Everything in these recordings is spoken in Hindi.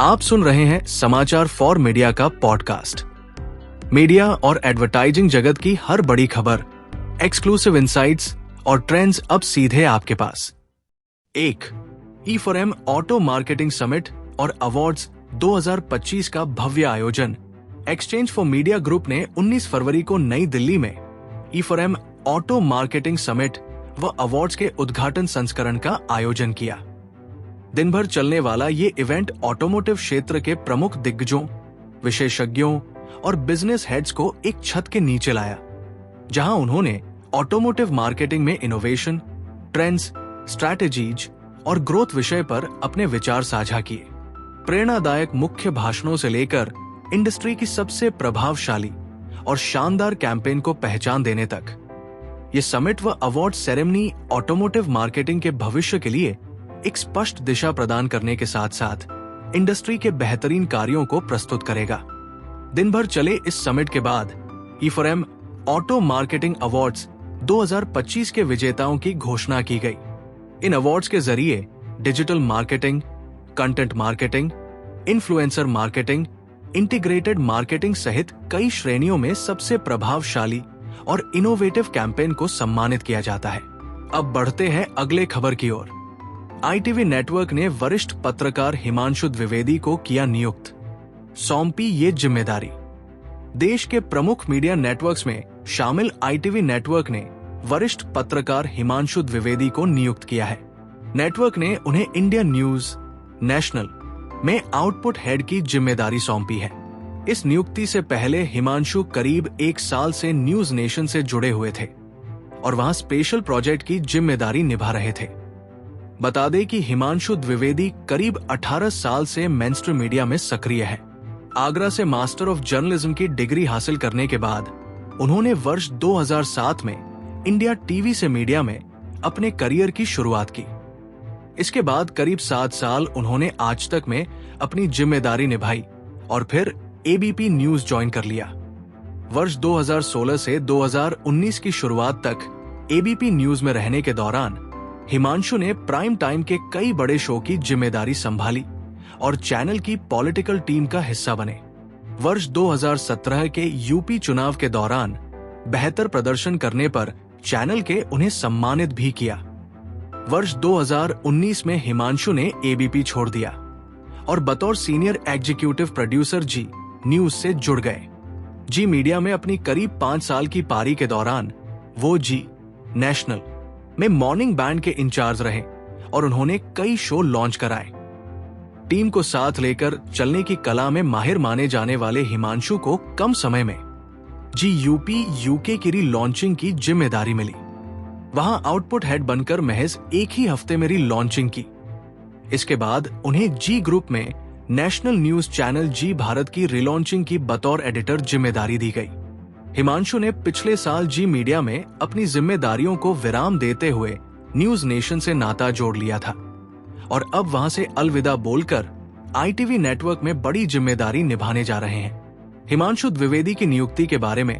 आप सुन रहे हैं समाचार फॉर मीडिया का पॉडकास्ट। मीडिया और एडवर्टाइजिंग जगत की हर बड़ी खबर, एक्सक्लूसिव इंसाइट्स और ट्रेंड्स अब सीधे आपके पास। 1. E4M ऑटो मार्केटिंग समिट और अवार्ड्स 2025 का भव्य आयोजन। एक्सचेंज फॉर मीडिया ग्रुप ने 19 फरवरी को नई दिल्ली में E4M ऑटो मार्केटिंग समिट व अवार्ड्स के उद्घाटन संस्करण का आयोजन किया। दिन भर चलने वाला ये इवेंट ऑटोमोटिव क्षेत्र के प्रमुख दिग्गजों, विशेषज्ञों और बिजनेस हेड्स को एक छत के नीचे लाया, जहां उन्होंने ऑटोमोटिव मार्केटिंग में इनोवेशन, ट्रेंड्स, स्ट्रैटेजीज और ग्रोथ विषय पर अपने विचार साझा किए। प्रेरणादायक मुख्य भाषणों से लेकर इंडस्ट्री की सबसे प्रभावशाली और शानदार कैंपेन को पहचान देने तक, ये समिट व अवार्ड सेरेमनी ऑटोमोटिव मार्केटिंग के भविष्य के लिए एक स्पष्ट दिशा प्रदान करने के साथ साथ इंडस्ट्री के बेहतरीन कार्यों को प्रस्तुत करेगा। दिन भर चले इस समिट के बाद E4M ऑटो मार्केटिंग अवार्ड्स 2025 के विजेताओं की घोषणा की गई। इन अवार्ड्स के जरिए digital marketing, content marketing, influencer marketing, integrated marketing सहित कई श्रेणियों में सबसे प्रभावशाली और इनोवेटिव कैंपेन को सम्मानित किया जाता है। अब बढ़ते हैं अगले खबर की ओर। ITV नेटवर्क ने वरिष्ठ पत्रकार हिमांशु द्विवेदी को किया नियुक्त, सौंपी ये जिम्मेदारी। देश के प्रमुख मीडिया नेटवर्क्स में शामिल ITV नेटवर्क ने वरिष्ठ पत्रकार हिमांशु द्विवेदी को नियुक्त किया है। नेटवर्क ने उन्हें इंडिया न्यूज नेशनल में आउटपुट हेड की जिम्मेदारी सौंपी है। इस नियुक्ति से पहले हिमांशु करीब 1 साल से न्यूज नेशन से जुड़े हुए थे और वहां स्पेशल प्रोजेक्ट की जिम्मेदारी निभा रहे थे। बता दें कि हिमांशु द्विवेदी करीब 18 साल से मेनस्ट्रीम मीडिया में सक्रिय है। आगरा से मास्टर ऑफ जर्नलिज्म की डिग्री हासिल करने के बाद उन्होंने वर्ष 2007 में इंडिया टीवी से मीडिया में अपने करियर की शुरुआत की। इसके बाद करीब 7 साल उन्होंने आज तक में अपनी जिम्मेदारी निभाई और फिर ABP न्यूज ज्वाइन कर लिया। वर्ष 2016 से 2019 की शुरुआत तक ABP न्यूज में रहने के दौरान हिमांशु ने प्राइम टाइम के कई बड़े शो की जिम्मेदारी संभाली और चैनल की पॉलिटिकल टीम का हिस्सा बने। वर्ष 2017 के यूपी चुनाव के दौरान बेहतर प्रदर्शन करने पर चैनल के उन्हें सम्मानित भी किया। वर्ष 2019 में हिमांशु ने ABP छोड़ दिया और बतौर सीनियर एग्जीक्यूटिव प्रोड्यूसर जी न्यूज से जुड़ गए। जी मीडिया में अपनी करीब 5 साल की पारी के दौरान वो जी नेशनल में मॉर्निंग बैंड के इंचार्ज रहे और उन्होंने कई शो लॉन्च कराए। टीम को साथ लेकर चलने की कला में माहिर माने जाने वाले हिमांशु को कम समय में जी यूपी UK की लॉन्चिंग की जिम्मेदारी मिली। वहां आउटपुट हेड बनकर महज 1 ही हफ्ते में लॉन्चिंग की। इसके बाद उन्हें जी ग्रुप में नेशनल न्यूज चैनल जी भारत की रिलॉन्चिंग की बतौर एडिटर जिम्मेदारी दी गई। हिमांशु ने पिछले साल जी मीडिया में अपनी जिम्मेदारियों को विराम देते हुए न्यूज नेशन से नाता जोड़ लिया था और अब वहां से अलविदा बोलकर ITV नेटवर्क में बड़ी जिम्मेदारी निभाने जा रहे हैं। हिमांशु द्विवेदी की नियुक्ति के बारे में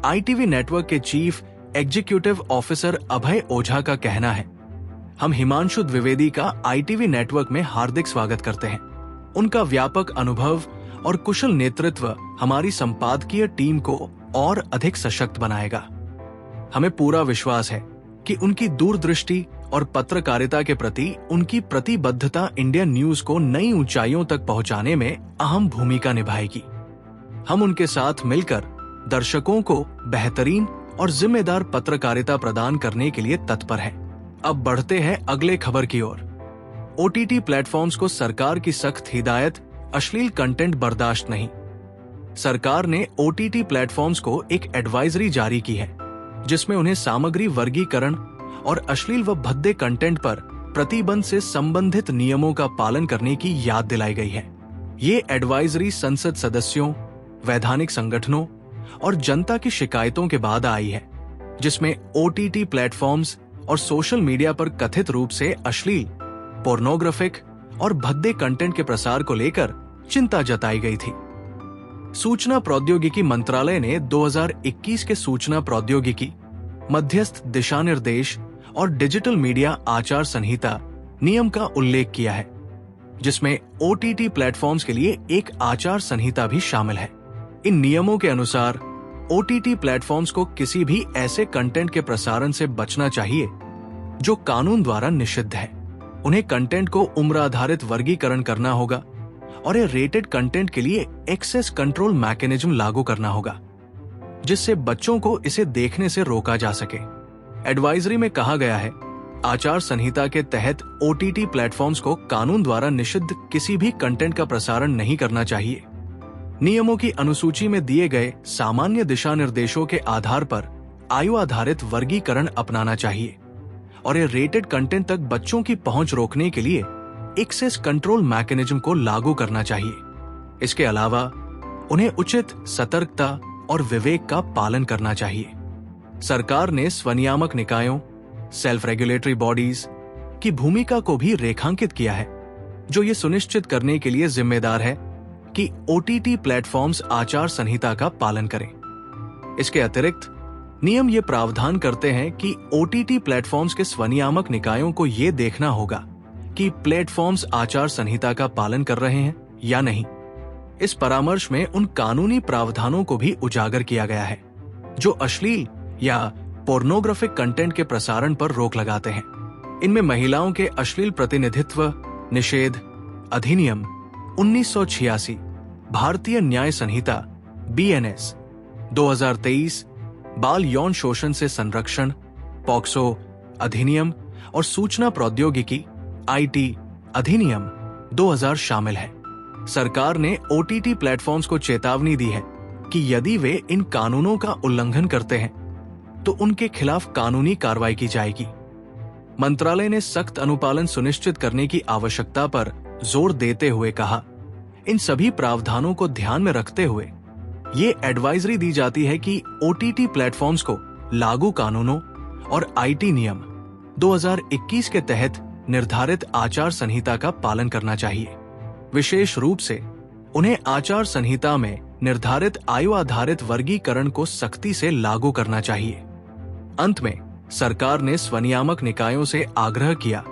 ITV नेटवर्क के चीफ एग्जीक्यूटिव ऑफिसर अभय ओझा का कहना है, हम हिमांशु द्विवेदी का ITV नेटवर्क में हार्दिक स्वागत करते हैं। उनका व्यापक अनुभव और कुशल नेतृत्व हमारी संपादकीय टीम को और अधिक सशक्त बनाएगा। हमें पूरा विश्वास है कि उनकी दूरदृष्टि और पत्रकारिता के प्रति उनकी प्रतिबद्धता इंडिया न्यूज को नई ऊंचाइयों तक पहुंचाने में अहम भूमिका निभाएगी। हम उनके साथ मिलकर दर्शकों को बेहतरीन और जिम्मेदार पत्रकारिता प्रदान करने के लिए तत्पर हैं। अब बढ़ते हैं अगले खबर की ओर। OTT प्लेटफॉर्म्स को सरकार की सख्त हिदायत, अश्लील कंटेंट बर्दाश्त नहीं। सरकार ने OTT प्लेटफॉर्म्स को एक एडवाइजरी जारी की है, जिसमें उन्हें सामग्री वर्गीकरण और अश्लील व भद्दे कंटेंट पर प्रतिबंध से संबंधित नियमों का पालन करने की याद दिलाई गई है। ये एडवाइजरी संसद सदस्यों, वैधानिक संगठनों और जनता की शिकायतों के बाद आई है, जिसमें OTT प्लेटफॉर्म्स और सोशल मीडिया पर कथित रूप से अश्लील, पोर्नोग्राफिक और भद्दे कंटेंट के प्रसार को लेकर चिंता जताई गई थी। सूचना प्रौद्योगिकी मंत्रालय ने 2021 के सूचना प्रौद्योगिकी, मध्यस्थ दिशा निर्देश और डिजिटल मीडिया आचार संहिता नियम का उल्लेख किया है। जिसमें OTT प्लेटफॉर्म्स के लिए एक आचार संहिता भी शामिल है। इन नियमों के अनुसार OTT प्लेटफॉर्म्स को किसी भी ऐसे कंटेंट के प्रसारण से बचना चाहिए जो कानून द्वारा निषिद्ध है। उन्हें कंटेंट को उम्र आधारित वर्गीकरण करना होगा और ये रेटेड कंटेंट के लिए एक्सेस कंट्रोल मैकेनिज्म लागू करना होगा, जिससे बच्चों को इसे देखने से रोका जा सके। एडवाइजरी में कहा गया है, आचार संहिता के तहत OTT प्लेटफॉर्म्स को कानून द्वारा निषिद्ध किसी भी कंटेंट का प्रसारण नहीं करना चाहिए। नियमों की अनुसूची में दिए गए सामान्य दिशा निर्देशों के आधार पर आयु आधारित वर्गीकरण अपनाना चाहिए और ये रेटेड कंटेंट तक बच्चों की पहुंच रोकने के लिए एक्सेस कंट्रोल मैकेनिज्म को लागू करना चाहिए। इसके अलावा उन्हें उचित सतर्कता और विवेक का पालन करना चाहिए। सरकार ने स्वनियामक निकायों, सेल्फ रेगुलेटरी बॉडीज की भूमिका को भी रेखांकित किया है, जो ये सुनिश्चित करने के लिए जिम्मेदार है कि OTT प्लेटफॉर्म्स आचार संहिता का पालन करें। इसके अतिरिक्त नियम ये प्रावधान करते हैं कि OTT प्लेटफॉर्म्स के स्वनियामक निकायों को ये देखना होगा कि प्लेटफॉर्म्स आचार संहिता का पालन कर रहे हैं या नहीं। इस परामर्श में उन कानूनी प्रावधानों को भी उजागर किया गया है जो अश्लील या पोर्नोग्राफिक कंटेंट के प्रसारण पर रोक लगाते हैं। इनमें महिलाओं के अश्लील प्रतिनिधित्व निषेध अधिनियम 1986, भारतीय न्याय संहिता BNS 2023, बाल यौन शोषण से संरक्षण पॉक्सो अधिनियम और सूचना प्रौद्योगिकी IT अधिनियम 2000 शामिल है। सरकार ने OTT प्लेटफॉर्म्स को चेतावनी दी है कि यदि वे इन कानूनों का उल्लंघन करते हैं तो उनके खिलाफ कानूनी कार्रवाई की जाएगी। मंत्रालय ने सख्त अनुपालन सुनिश्चित करने की आवश्यकता पर जोर देते हुए कहा, इन सभी प्रावधानों को ध्यान में रखते हुए ये एडवाइजरी दी जाती है कि OTT प्लेटफॉर्म्स को लागू कानूनों और IT नियम 2021 के तहत निर्धारित आचार संहिता का पालन करना चाहिए। विशेष रूप से उन्हें आचार संहिता में निर्धारित आयु आधारित वर्गीकरण को सख्ती से लागू करना चाहिए। अंत में सरकार ने स्वनियामक निकायों से आग्रह किया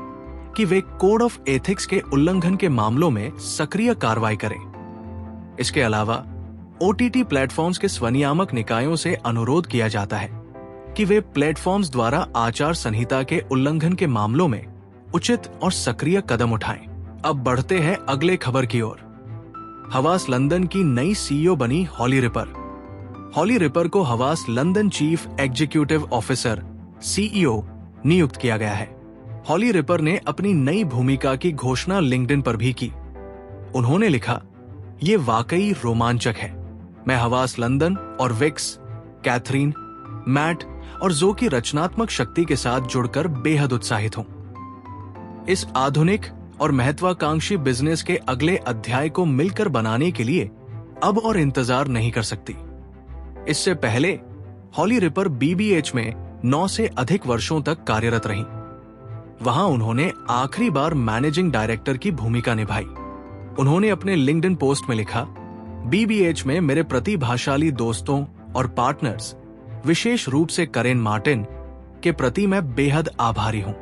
कि वे कोड ऑफ एथिक्स के उल्लंघन के मामलों में सक्रिय कार्रवाई करें। इसके अलावा OTT प्लेटफॉर्म्स के स्वनियामक निकायों से अनुरोध किया जाता है कि वे प्लेटफॉर्म्स द्वारा आचार संहिता के उल्लंघन के मामलों में उचित और सक्रिय कदम उठाएं। अब बढ़ते हैं अगले खबर की ओर। हवास लंदन की नई CEO बनी हॉली रिपर। हॉली रिपर को Havas London chief executive officer CEO नियुक्त किया गया है। हॉली रिपर ने अपनी नई भूमिका की घोषणा लिंक्डइन पर भी की। उन्होंने लिखा, ये वाकई रोमांचक है। मैं हवास लंदन और विक्स, कैथरीन, मैट और जो की रचनात्मक शक्ति के साथ जुड़कर बेहद उत्साहित हूं। इस आधुनिक और महत्वाकांक्षी बिजनेस के अगले अध्याय को मिलकर बनाने के लिए अब और इंतजार नहीं कर सकती। इससे पहले हॉली रिपर BBH में 9 से अधिक वर्षों तक कार्यरत रहीं। वहां उन्होंने आखिरी बार मैनेजिंग डायरेक्टर की भूमिका निभाई। उन्होंने अपने लिंक्डइन पोस्ट में लिखा, BBH में मेरे प्रतिभाशाली दोस्तों और पार्टनर्स, विशेष रूप से करेन मार्टिन के प्रति मैं बेहद आभारी हूं।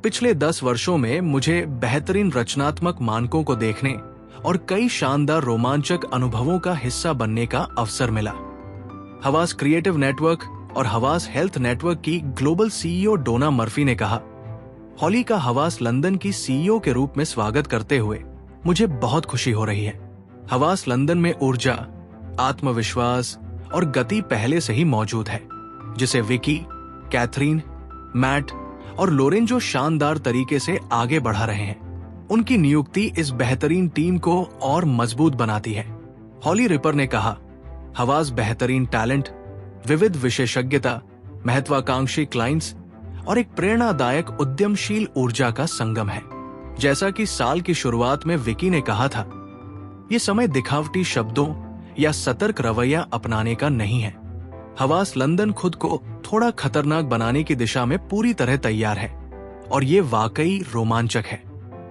पिछले 10 वर्षों में मुझे बेहतरीन रचनात्मक मानकों को देखने और कई शानदार रोमांचक अनुभवों का हिस्सा बनने का अवसर मिला। हवास क्रिएटिव नेटवर्क और हवास हेल्थ नेटवर्क की ग्लोबल CEO डोना मर्फी ने कहा, हॉली का हवास लंदन की CEO के रूप में स्वागत करते हुए मुझे बहुत खुशी हो रही है। हवास लंदन में ऊर्जा, आत्मविश्वास और गति पहले से ही मौजूद है, जिसे विकी, कैथरीन, मैट और लोरेंजो शानदार तरीके से आगे बढ़ा रहे हैं। उनकी नियुक्ति इस बेहतरीन टीम को और मजबूत बनाती है। हॉली रिपर ने कहा, हवास बेहतरीन टैलेंट, विविध विशेषज्ञता, महत्वाकांक्षी क्लाइंट्स और एक प्रेरणादायक उद्यमशील ऊर्जा का संगम है। जैसा कि साल की शुरुआत में विकी ने कहा था, ये समय दिखावटी शब्दों या सतर्क रवैया अपनाने का नहीं है। हवास लंदन खुद को थोड़ा खतरनाक बनाने की दिशा में पूरी तरह तैयार है और ये वाकई रोमांचक है।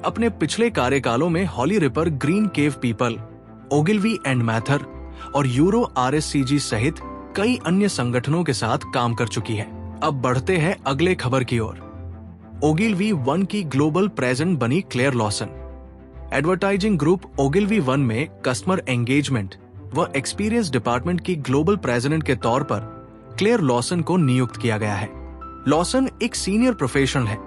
अपने पिछले कार्यकालों में Holly Ripper Green Cave People, Ogilvy and Mather और यूरो RSCG सहित कई अन्य संगठनों के साथ काम कर चुकी है। अब बढ़ते हैं अगले खबर की ओर। ओगिलवी 1 की ग्लोबल प्रेजेंट बनी Claire Lawson. Advertising group Ogilvy one में कस्टमर एंगेजमेंट व एक्सपीरियंस डिपार्टमेंट की ग्लोबल प्रेसिडेंट के तौर पर क्लेयर लॉसन को नियुक्त किया गया है। लॉसन एक सीनियर प्रोफेशनल है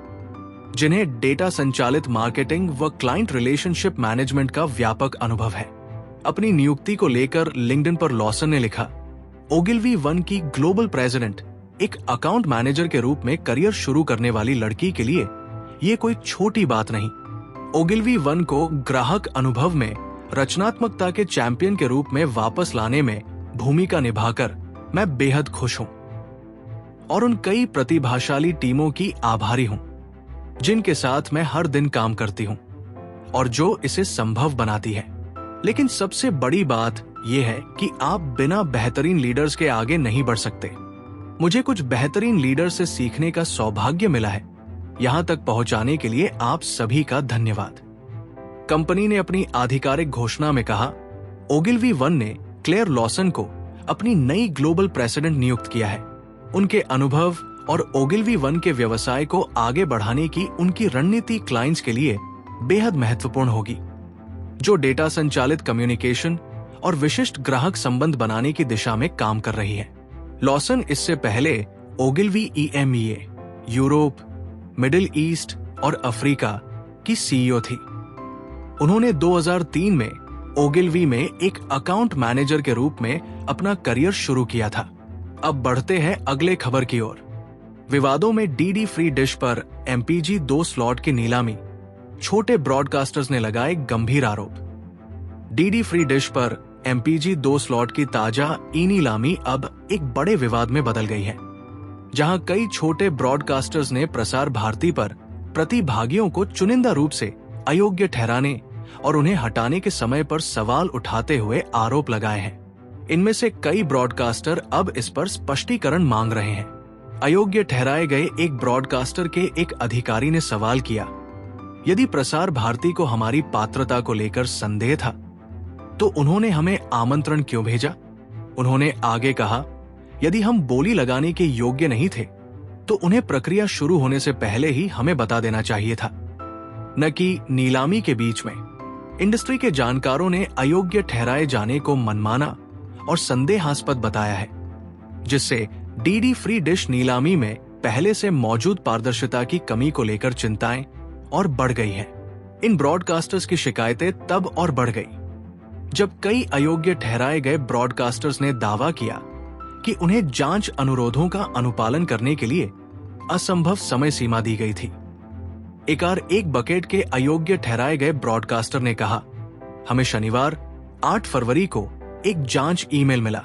जिन्हें डेटा संचालित मार्केटिंग व क्लाइंट रिलेशनशिप मैनेजमेंट का व्यापक अनुभव है। अपनी नियुक्ति को लेकर लिंक्डइन पर लॉसन ने लिखा, ओगिलवी वन की ग्लोबल प्रेसिडेंट एक अकाउंट मैनेजर के रूप में करियर शुरू करने वाली लड़की के लिए ये कोई छोटी बात नहीं। ओगिलवी वन को ग्राहक अनुभव में रचनात्मकता के चैंपियन के रूप में वापस लाने में भूमिका निभाकर मैं बेहद खुश हूं और उन कई प्रतिभाशाली टीमों की आभारी हूं जिनके साथ मैं हर दिन काम करती हूं और जो इसे संभव बनाती है। लेकिन सबसे बड़ी बात यह है कि आप बिना बेहतरीन लीडर्स के आगे नहीं बढ़ सकते। मुझे कुछ बेहतरीन लीडर से सीखने का सौभाग्य मिला है। यहां तक पहुंचाने के लिए आप सभी का धन्यवाद। कंपनी ने अपनी आधिकारिक घोषणा में कहा, ओगिलवी वन ने क्लेयर लॉसन को अपनी नई ग्लोबल प्रेसिडेंट नियुक्त किया है। उनके अनुभव और ओगिलवी वन के व्यवसाय को आगे बढ़ाने की उनकी रणनीति क्लाइंट्स के लिए बेहद महत्वपूर्ण होगी, जो डेटा संचालित कम्युनिकेशन और विशिष्ट ग्राहक संबंध बनाने की दिशा में काम कर रही है। लॉसन इससे पहले Ogilvy EMEA, Europe, middle east और अफ्रीका की CEO थी। उन्होंने 2003 में ओगिलवी में एक अकाउंट मैनेजर के रूप में अपना करियर शुरू किया था। अब बढ़ते हैं अगले खबर की ओर। विवादों में DD फ्री डिश पर MPG 2 स्लॉट की नीलामी, छोटे ब्रॉडकास्टर्स ने लगाए गंभीर आरोप। DD फ्री डिश पर MPG 2 स्लॉट की ताजा नीलामी अब एक बड़े विवाद में बदल गई है, जहां कई छोटे ब्रॉडकास्टर्स ने प्रसार भारती पर प्रतिभागियों को चुनिंदा रूप से अयोग्य ठहराने और उन्हें हटाने के समय पर सवाल उठाते हुए आरोप लगाए हैं। इनमें से कई ब्रॉडकास्टर अब इस पर स्पष्टीकरण मांग रहे हैं। अयोग्य ठहराए गए एक ब्रॉडकास्टर के एक अधिकारी ने सवाल किया, यदि प्रसार भारती को हमारी पात्रता को लेकर संदेह था तो उन्होंने हमें आमंत्रण क्यों भेजा? उन्होंने आगे कहा, यदि हम बोली लगाने के योग्य नहीं थे तो उन्हें प्रक्रिया शुरू होने से पहले ही हमें बता देना चाहिए था, न कि नीलामी के बीच में। इंडस्ट्री के जानकारों ने अयोग्य ठहराए जाने को मनमाना और संदेहास्पद बताया है, जिससे DD फ्री डिश नीलामी में पहले से मौजूद पारदर्शिता की कमी को लेकर चिंताएं और बढ़ गई है। इन ब्रॉडकास्टर्स की शिकायतें तब और बढ़ गई जब कई अयोग्य ठहराए गए ब्रॉडकास्टर्स ने दावा किया कि उन्हें जांच अनुरोधों का अनुपालन करने के लिए असंभव समय सीमा दी गई थी। एक बकेट के अयोग्य ठहराए गए ब्रॉडकास्टर ने कहा, हमें शनिवार 8 फरवरी को एक जांच ईमेल मिला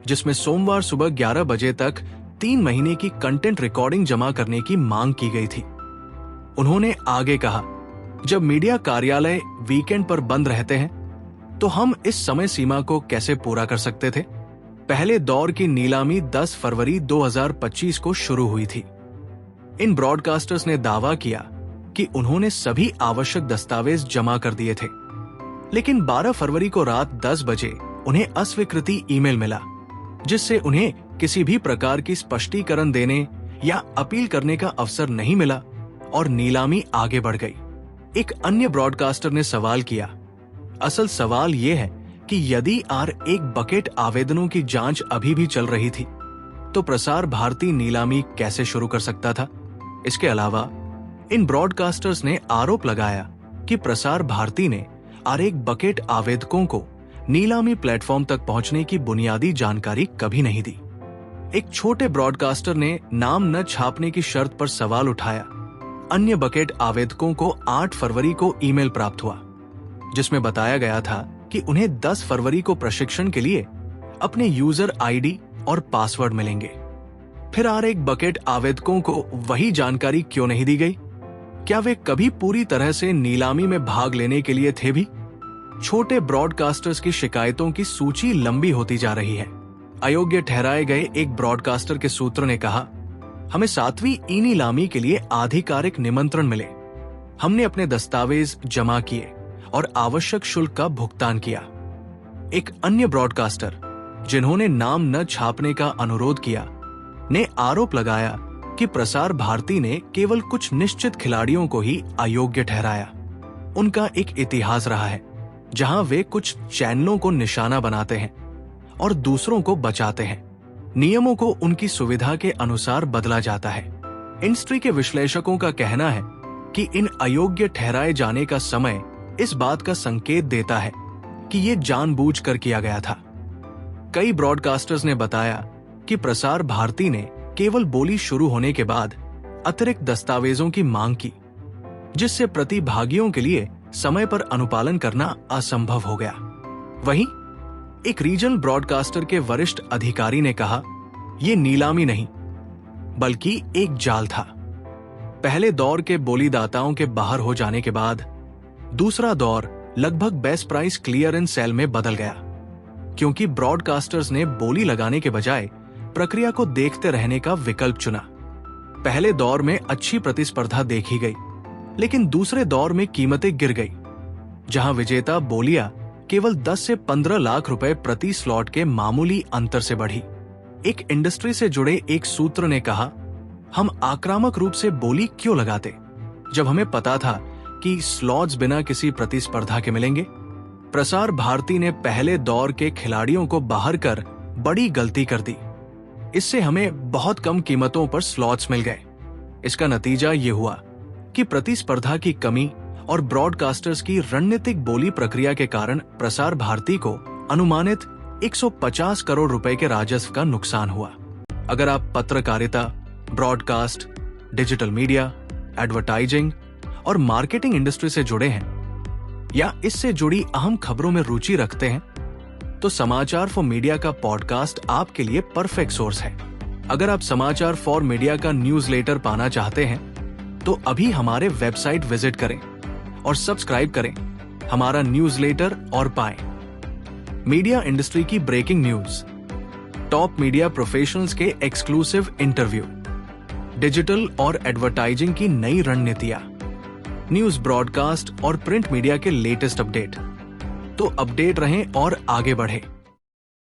जिसमें सोमवार सुबह 11 बजे तक 3 महीने की कंटेंट रिकॉर्डिंग जमा करने की मांग की गई थी। उन्होंने आगे कहा, जब मीडिया कार्यालय वीकेंड पर बंद रहते हैं तो हम इस समय सीमा को कैसे पूरा कर सकते थे? पहले दौर की नीलामी 10 फरवरी 2025 को शुरू हुई थी। इन ब्रॉडकास्टर्स ने दावा किया कि उन्होंने सभी आवश्यक दस्तावेज जमा कर दिए थे, लेकिन 12 फरवरी को रात 10 बजे उन्हें अस्वीकृति ईमेल मिला, जिससे उन्हें किसी भी प्रकार की स्पष्टीकरण देने या अपील करने का अवसर नहीं मिला और नीलामी आगे बढ़ गई। एक अन्य ब्रॉडकास्टर ने सवाल किया, असल सवाल यह है कि यदि एक बकेट आवेदनों की जांच अभी भी चल रही थी तो प्रसार भारती नीलामी कैसे शुरू कर सकता था? इसके अलावा इन ब्रॉडकास्टर्स ने आरोप लगाया कि प्रसार भारती ने एक बकेट आवेदकों को नीलामी प्लेटफॉर्म तक पहुंचने की बुनियादी जानकारी कभी नहीं दी। एक छोटे ब्रॉडकास्टर ने नाम न छापने की शर्त पर सवाल उठाया। अन्य बकेट आवेदकों को 8 फरवरी को ईमेल प्राप्त हुआ जिसमें बताया गया था कि उन्हें 10 फरवरी को प्रशिक्षण के लिए अपने यूजर ID और पासवर्ड मिलेंगे। फिर एक बकेट आवेदकों को वही जानकारी क्यों नहीं दी गई? क्या वे कभी पूरी तरह से नीलामी में भाग लेने के लिए थे भी? छोटे ब्रॉडकास्टर्स की शिकायतों की सूची लंबी होती जा रही है। अयोग्य ठहराए गए एक ब्रॉडकास्टर के सूत्र ने कहा, हमें 7वीं नीलामी के लिए आधिकारिक निमंत्रण मिले। हमने अपने दस्तावेज जमा किए और आवश्यक शुल्क का भुगतान किया। एक अन्य ब्रॉडकास्टर, जिन्होंने नाम न छापने का अनुरोध किया, ने आरोप लगाया कि प्रसार भारती ने केवल कुछ निश्चित खिलाड़ियों को ही अयोग्य ठहराया। उनका एक इतिहास रहा है जहां वे कुछ चैनलों को निशाना बनाते हैं और दूसरों को बचाते हैं। नियमों को उनकी सुविधा के अनुसार बदला जाता है। इंडस्ट्री के विश्लेषकों का कहना है कि इन अयोग्य ठहराए जाने का समय इस बात का संकेत देता है कि ये जानबूझकर किया गया था। कई ब्रॉडकास्टर्स ने बताया कि प्रसार भारती ने केवल बोली शुरू होने के बाद अतिरिक्त दस्तावेजों की मांग की, जिससे प्रतिभागियों के लिए समय पर अनुपालन करना असंभव हो गया। वहीं एक रीजनल ब्रॉडकास्टर के वरिष्ठ अधिकारी ने कहा, यह नीलामी नहीं बल्कि एक जाल था। पहले दौर के बोलीदाताओं के बाहर हो जाने के बाद दूसरा दौर लगभग बेस्ट प्राइस क्लियरेंस सेल में बदल गया, क्योंकि ब्रॉडकास्टर्स ने बोली लगाने के बजाय प्रक्रिया को देखते रहने का विकल्प चुना। पहले दौर में अच्छी प्रतिस्पर्धा देखी गई, लेकिन दूसरे दौर में कीमतें गिर गई, जहां विजेता बोलियां केवल 10 से 15 लाख रुपए प्रति स्लॉट के मामूली अंतर से बढ़ी। एक इंडस्ट्री से जुड़े एक सूत्र ने कहा, हम आक्रामक रूप से बोली क्यों लगाते जब हमें पता था कि स्लॉट्स बिना किसी प्रतिस्पर्धा के मिलेंगे। प्रसार भारती ने पहले दौर के खिलाड़ियों को बाहर कर बड़ी गलती कर दी। इससे हमें बहुत कम कीमतों पर स्लॉट्स मिल गए। इसका नतीजा ये हुआ कि प्रतिस्पर्धा की कमी और ब्रॉडकास्टर्स की रणनीतिक बोली प्रक्रिया के कारण प्रसार भारती को अनुमानित 150 करोड़ रुपए के राजस्व का नुकसान हुआ। अगर आप पत्रकारिता, ब्रॉडकास्ट, डिजिटल मीडिया, एडवर्टाइजिंग और मार्केटिंग इंडस्ट्री से जुड़े हैं या इससे जुड़ी अहम खबरों में रुचि रखते हैं, तो समाचार फॉर मीडिया का पॉडकास्ट आपके लिए परफेक्ट सोर्स है। अगर आप समाचार फॉर मीडिया का न्यूज़लेटर पाना चाहते हैं, तो अभी हमारे वेबसाइट विजिट करें और सब्सक्राइब करें हमारा न्यूज़लेटर और पाएं मीडिया इंडस्ट्री की breaking news, top media professionals के एक्सक्लूसिव इंटरव्यू, डिजिटल और एडवर्टाइजिंग की नई रणनीतियां, न्यूज ब्रॉडकास्ट और प्रिंट मीडिया के लेटेस्ट अपडेट। तो अपडेट रहें और आगे बढ़ें।